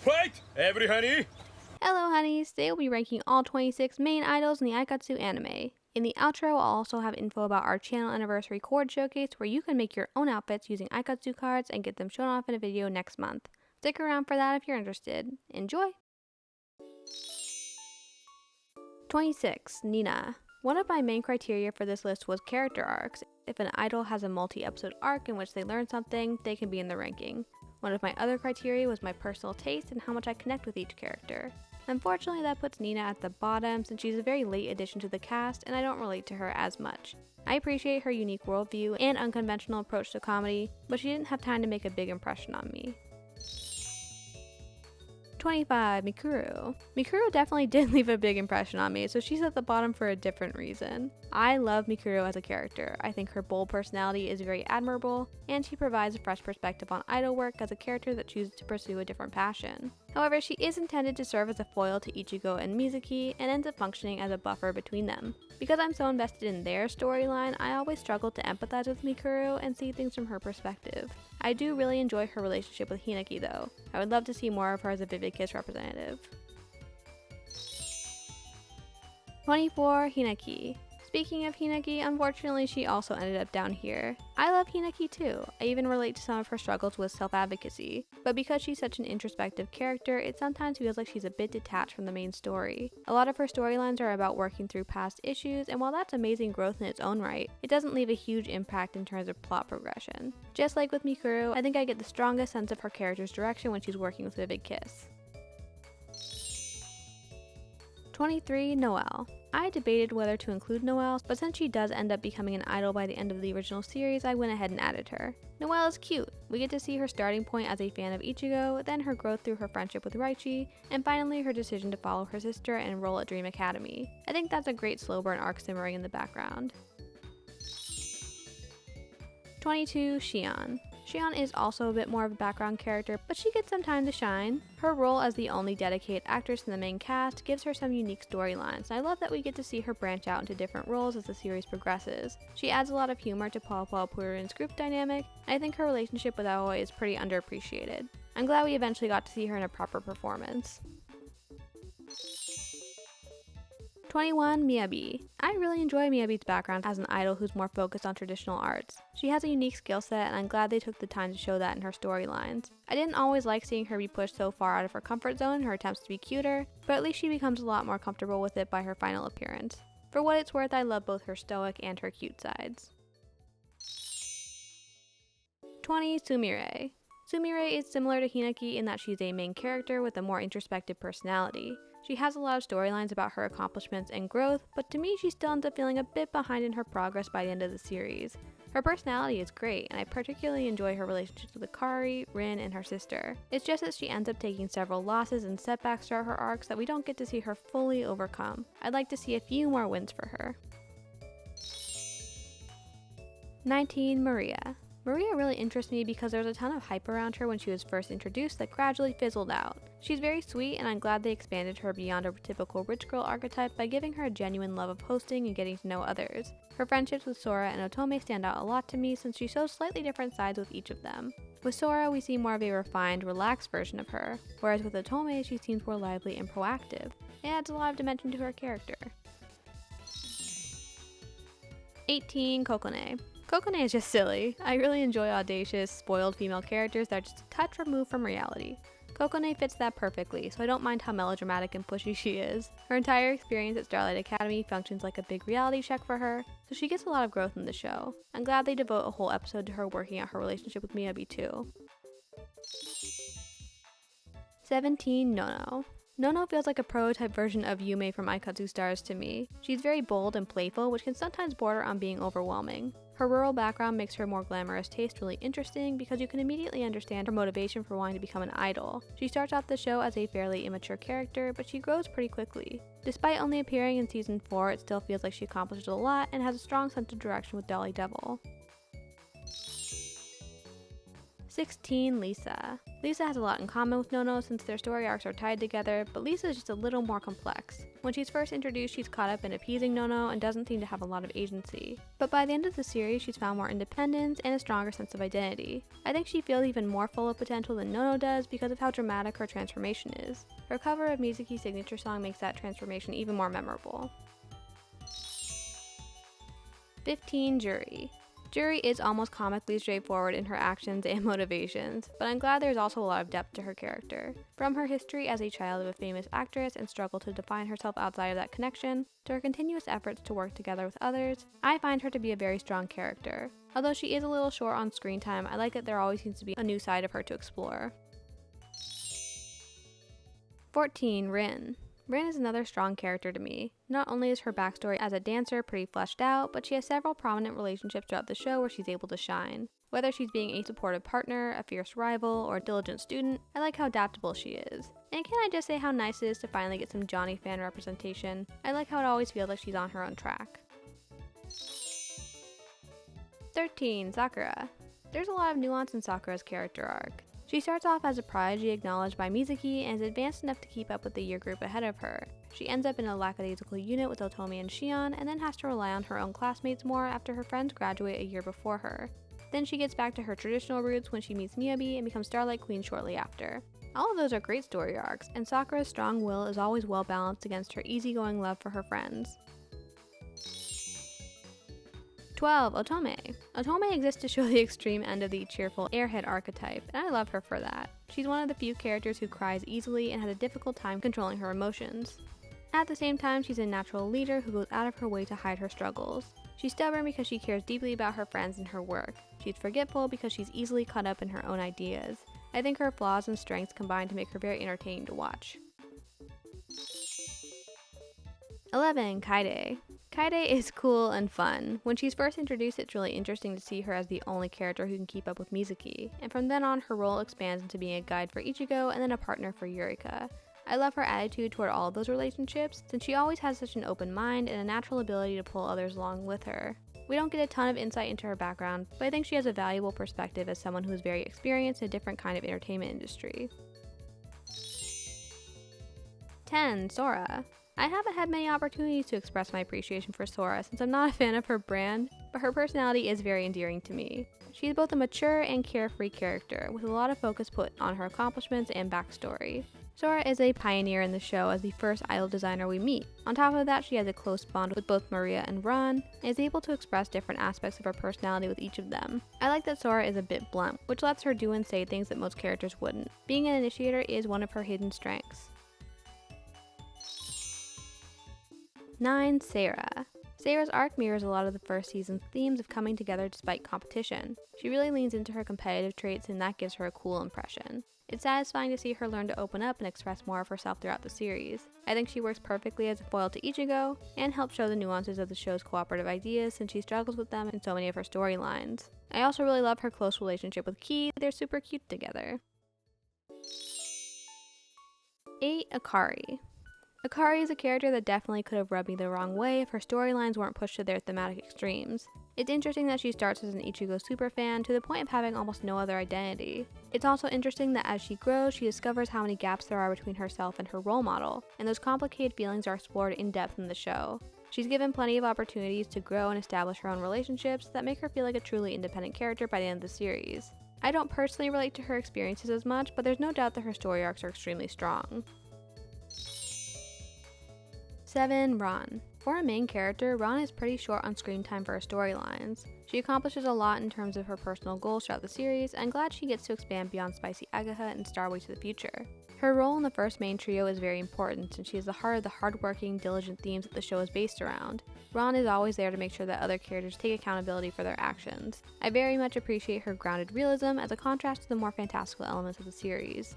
Fight, every honey! Hello honeys, today we'll be ranking all 26 main idols in the Aikatsu anime. In the outro, I'll also have info about our channel anniversary Coord showcase where you can make your own outfits using Aikatsu cards and get them shown off in a video next month. Stick around for that if you're interested. Enjoy! 26. Nina. One of my main criteria for this list was character arcs. If an idol has a multi-episode arc in which they learn something, they can be in the ranking. One of my other criteria was my personal taste and how much I connect with each character. Unfortunately, that puts Nina at the bottom since she's a very late addition to the cast and I don't relate to her as much. I appreciate her unique worldview and unconventional approach to comedy, but she didn't have time to make a big impression on me. 25. Mikuru. Mikuru definitely did leave a big impression on me, so she's at the bottom for a different reason. I love Mikuru as a character. I think her bold personality is very admirable, and she provides a fresh perspective on idol work as a character that chooses to pursue a different passion. However, she is intended to serve as a foil to Ichigo and Miki, and ends up functioning as a buffer between them. Because I'm so invested in their storyline, I always struggle to empathize with Mikuru and see things from her perspective. I do really enjoy her relationship with Hinaki though. I would love to see more of her as a Vivid Kiss representative. 24. Hinaki. Speaking of Hinaki, unfortunately she also ended up down here. I love Hinaki too. I even relate to some of her struggles with self-advocacy, but because she's such an introspective character, it sometimes feels like she's a bit detached from the main story. A lot of her storylines are about working through past issues, and while that's amazing growth in its own right, it doesn't leave a huge impact in terms of plot progression. Just like with Mikuru, I think I get the strongest sense of her character's direction when she's working with Vivid Kiss. 23. Noel. I debated whether to include Noel, but since she does end up becoming an idol by the end of the original series, I went ahead and added her. Noel is cute. We get to see her starting point as a fan of Ichigo, then her growth through her friendship with Raichi, and finally her decision to follow her sister and enroll at Dream Academy. I think that's a great slow burn arc simmering in the background. 22. Shion. Shion is also a bit more of a background character, but she gets some time to shine. Her role as the only dedicated actress in the main cast gives her some unique storylines, and I love that we get to see her branch out into different roles as the series progresses. She adds a lot of humor to Paul Purin's group dynamic, and I think her relationship with Aoi is pretty underappreciated. I'm glad we eventually got to see her in a proper performance. 21. Miabi. I really enjoy Miabi's background as an idol who's more focused on traditional arts. She has a unique skill set and I'm glad they took the time to show that in her storylines. I didn't always like seeing her be pushed so far out of her comfort zone in her attempts to be cuter, but at least she becomes a lot more comfortable with it by her final appearance. For what it's worth, I love both her stoic and her cute sides. 20. Sumire. Sumire is similar to Hinaki in that she's a main character with a more introspective personality. She has a lot of storylines about her accomplishments and growth, but to me she still ends up feeling a bit behind in her progress by the end of the series. Her personality is great, and I particularly enjoy her relationships with Aari, Rin, and her sister. It's just that she ends up taking several losses and setbacks throughout her arcs that we don't get to see her fully overcome. I'd like to see a few more wins for her. 19. Maria. Maria really interests me because there was a ton of hype around her when she was first introduced that gradually fizzled out. She's very sweet and I'm glad they expanded her beyond a typical rich girl archetype by giving her a genuine love of hosting and getting to know others. Her friendships with Sora and Otome stand out a lot to me since she shows slightly different sides with each of them. With Sora, we see more of a refined, relaxed version of her, whereas with Otome, she seems more lively and proactive. It adds a lot of dimension to her character. 18. Cocon. Cocon is just silly. I really enjoy audacious, spoiled female characters that are just a touch removed from reality. Cocon fits that perfectly, so I don't mind how melodramatic and pushy she is. Her entire experience at Starlight Academy functions like a big reality check for her, so she gets a lot of growth in the show. I'm glad they devote a whole episode to her working out her relationship with Miabi too. 17. Nono. Nono feels like a prototype version of Yume from Aikatsu Stars to me. She's very bold and playful, which can sometimes border on being overwhelming. Her rural background makes her more glamorous taste really interesting because you can immediately understand her motivation for wanting to become an idol. She starts off the show as a fairly immature character, but she grows pretty quickly. Despite only appearing in season 4, it still feels like she accomplishes a lot and has a strong sense of direction with Dolly Devil. 16. Lisa. Lisa has a lot in common with Nono since their story arcs are tied together, but Lisa is just a little more complex. When she's first introduced, she's caught up in appeasing Nono and doesn't seem to have a lot of agency. But by the end of the series, she's found more independence and a stronger sense of identity. I think she feels even more full of potential than Nono does because of how dramatic her transformation is. Her cover of Mizuki's signature song makes that transformation even more memorable. 15. Juri. Juri is almost comically straightforward in her actions and motivations, but I'm glad there's also a lot of depth to her character. From her history as a child of a famous actress and struggle to define herself outside of that connection, to her continuous efforts to work together with others, I find her to be a very strong character. Although she is a little short on screen time, I like that there always seems to be a new side of her to explore. 14. Rin. Rin is another strong character to me. Not only is her backstory as a dancer pretty fleshed out, but she has several prominent relationships throughout the show where she's able to shine. Whether she's being a supportive partner, a fierce rival, or a diligent student, I like how adaptable she is. And can I just say how nice it is to finally get some Johnny fan representation? I like how it always feels like she's on her own track. 13. Sakura. There's a lot of nuance in Sakura's character arc. She starts off as a prodigy acknowledged by Mizuki and is advanced enough to keep up with the year group ahead of her. She ends up in a lackadaisical unit with Otome and Shion and then has to rely on her own classmates more after her friends graduate a year before her. Then she gets back to her traditional roots when she meets Miabi and becomes Starlight Queen shortly after. All of those are great story arcs, and Sakura's strong will is always well balanced against her easygoing love for her friends. 12. Otome. Otome exists to show the extreme end of the cheerful airhead archetype, and I love her for that. She's one of the few characters who cries easily and has a difficult time controlling her emotions. At the same time, she's a natural leader who goes out of her way to hide her struggles. She's stubborn because she cares deeply about her friends and her work. She's forgetful because she's easily caught up in her own ideas. I think her flaws and strengths combine to make her very entertaining to watch. 11. Kaede. Kaede is cool and fun. When she's first introduced, it's really interesting to see her as the only character who can keep up with Mizuki, and from then on her role expands into being a guide for Ichigo and then a partner for Eureka. I love her attitude toward all of those relationships, since she always has such an open mind and a natural ability to pull others along with her. We don't get a ton of insight into her background, but I think she has a valuable perspective as someone who is very experienced in a different kind of entertainment industry. 10. Sora. I haven't had many opportunities to express my appreciation for Sora since I'm not a fan of her brand, but her personality is very endearing to me. She is both a mature and carefree character, with a lot of focus put on her accomplishments and backstory. Sora is a pioneer in the show as the first idol designer we meet. On top of that, she has a close bond with both Maria and Ron, and is able to express different aspects of her personality with each of them. I like that Sora is a bit blunt, which lets her do and say things that most characters wouldn't. Being an initiator is one of her hidden strengths. 9. Sarah. Sarah's arc mirrors a lot of the first season's themes of coming together despite competition. She really leans into her competitive traits, and that gives her a cool impression. It's satisfying to see her learn to open up and express more of herself throughout the series. I think she works perfectly as a foil to Ichigo, and helps show the nuances of the show's cooperative ideas since she struggles with them in so many of her storylines. I also really love her close relationship with Kiwi. They're super cute together. 8. Akari. Akari is a character that definitely could have rubbed me the wrong way if her storylines weren't pushed to their thematic extremes. It's interesting that she starts as an Ichigo superfan to the point of having almost no other identity. It's also interesting that as she grows, she discovers how many gaps there are between herself and her role model, and those complicated feelings are explored in depth in the show. She's given plenty of opportunities to grow and establish her own relationships that make her feel like a truly independent character by the end of the series. I don't personally relate to her experiences as much, but there's no doubt that her story arcs are extremely strong. 7. Ron. For a main character, Ron is pretty short on screen time for her storylines. She accomplishes a lot in terms of her personal goals throughout the series, and I'm glad she gets to expand beyond Spicy Agaha and Starway to the future. Her role in the first main trio is very important, since she is the heart of the hardworking, diligent themes that the show is based around. Ron is always there to make sure that other characters take accountability for their actions. I very much appreciate her grounded realism as a contrast to the more fantastical elements of the series.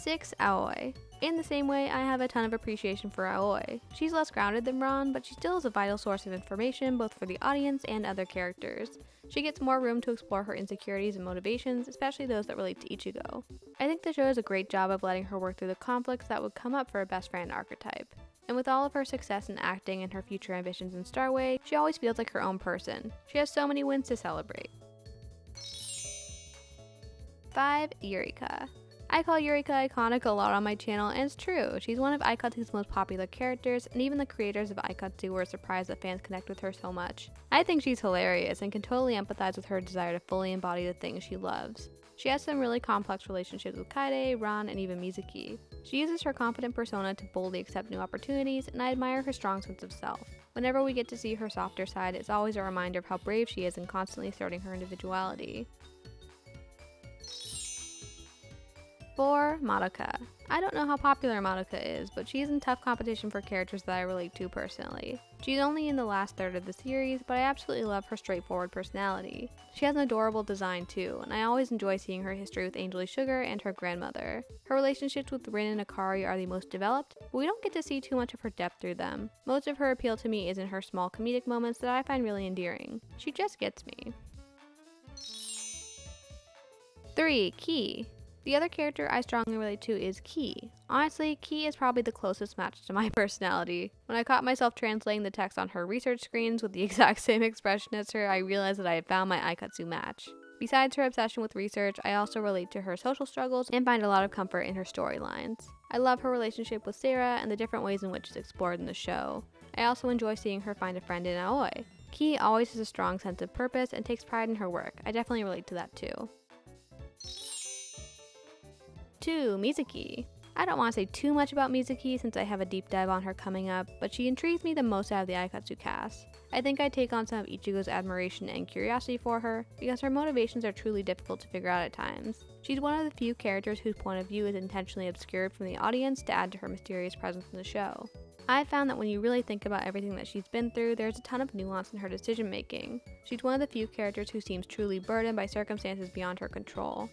6. Aoi. In the same way, I have a ton of appreciation for Aoi. She's less grounded than Ron, but she still is a vital source of information both for the audience and other characters. She gets more room to explore her insecurities and motivations, especially those that relate to Ichigo. I think the show does a great job of letting her work through the conflicts that would come up for a best friend archetype. And with all of her success in acting and her future ambitions in Starway, she always feels like her own person. She has so many wins to celebrate. 5. Eureka. I call Eureka iconic a lot on my channel, and it's true. She's one of Aikatsu's most popular characters, and even the creators of Aikatsu were surprised that fans connect with her so much. I think she's hilarious and can totally empathize with her desire to fully embody the things she loves. She has some really complex relationships with Kaede, Ran, and even Mizuki. She uses her confident persona to boldly accept new opportunities, and I admire her strong sense of self. Whenever we get to see her softer side, it's always a reminder of how brave she is in constantly asserting her individuality. 4. Madoka. I don't know how popular Madoka is, but she's in tough competition for characters that I relate to personally. She's only in the last third of the series, but I absolutely love her straightforward personality. She has an adorable design too, and I always enjoy seeing her history with Angel Sugar and her grandmother. Her relationships with Rin and Akari are the most developed, but we don't get to see too much of her depth through them. Most of her appeal to me is in her small comedic moments that I find really endearing. She just gets me. 3. Ki. The other character I strongly relate to is Ki. Honestly, Ki is probably the closest match to my personality. When I caught myself translating the text on her research screens with the exact same expression as her, I realized that I had found my Aikatsu match. Besides her obsession with research, I also relate to her social struggles and find a lot of comfort in her storylines. I love her relationship with Sora and the different ways in which it's explored in the show. I also enjoy seeing her find a friend in Aoi. Ki always has a strong sense of purpose and takes pride in her work. I definitely relate to that too. 2. Mizuki. I don't want to say too much about Mizuki since I have a deep dive on her coming up, but she intrigues me the most out of the Aikatsu cast. I think I take on some of Ichigo's admiration and curiosity for her, because her motivations are truly difficult to figure out at times. She's one of the few characters whose point of view is intentionally obscured from the audience to add to her mysterious presence in the show. I've found that when you really think about everything that she's been through, there's a ton of nuance in her decision making. She's one of the few characters who seems truly burdened by circumstances beyond her control.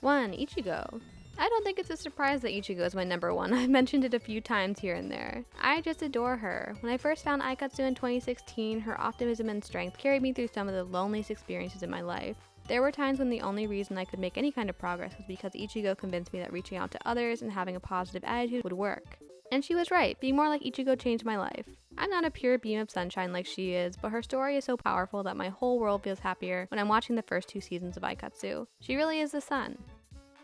1. Ichigo. I don't think it's a surprise that Ichigo is my number one. I've mentioned it a few times here and there. I just adore her. When I first found Aikatsu in 2016, her optimism and strength carried me through some of the loneliest experiences in my life. There were times when the only reason I could make any kind of progress was because Ichigo convinced me that reaching out to others and having a positive attitude would work. And she was right. Being more like Ichigo changed my life. I'm not a pure beam of sunshine like she is, but her story is so powerful that my whole world feels happier when I'm watching the first 2 seasons of Aikatsu. She really is the sun.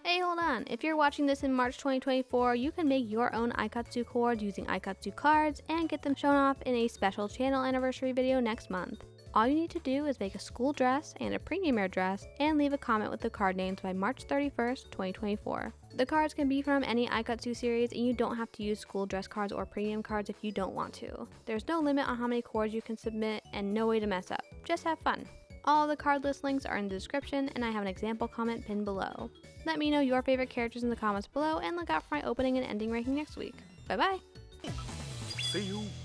Hey, hold on. If you're watching this in March 2024, you can make your own Aikatsu Coord using Aikatsu cards and get them shown off in a special channel anniversary video next month. All you need to do is make a school dress and a premium wear dress and leave a comment with the card names by March 31st, 2024. The cards can be from any Aikatsu series, and you don't have to use school dress cards or premium cards if you don't want to. There's no limit on how many cords you can submit and no way to mess up. Just have fun. All of the card list links are in the description, and I have an example comment pinned below. Let me know your favorite characters in the comments below, and look out for my opening and ending ranking next week. Bye bye! See you.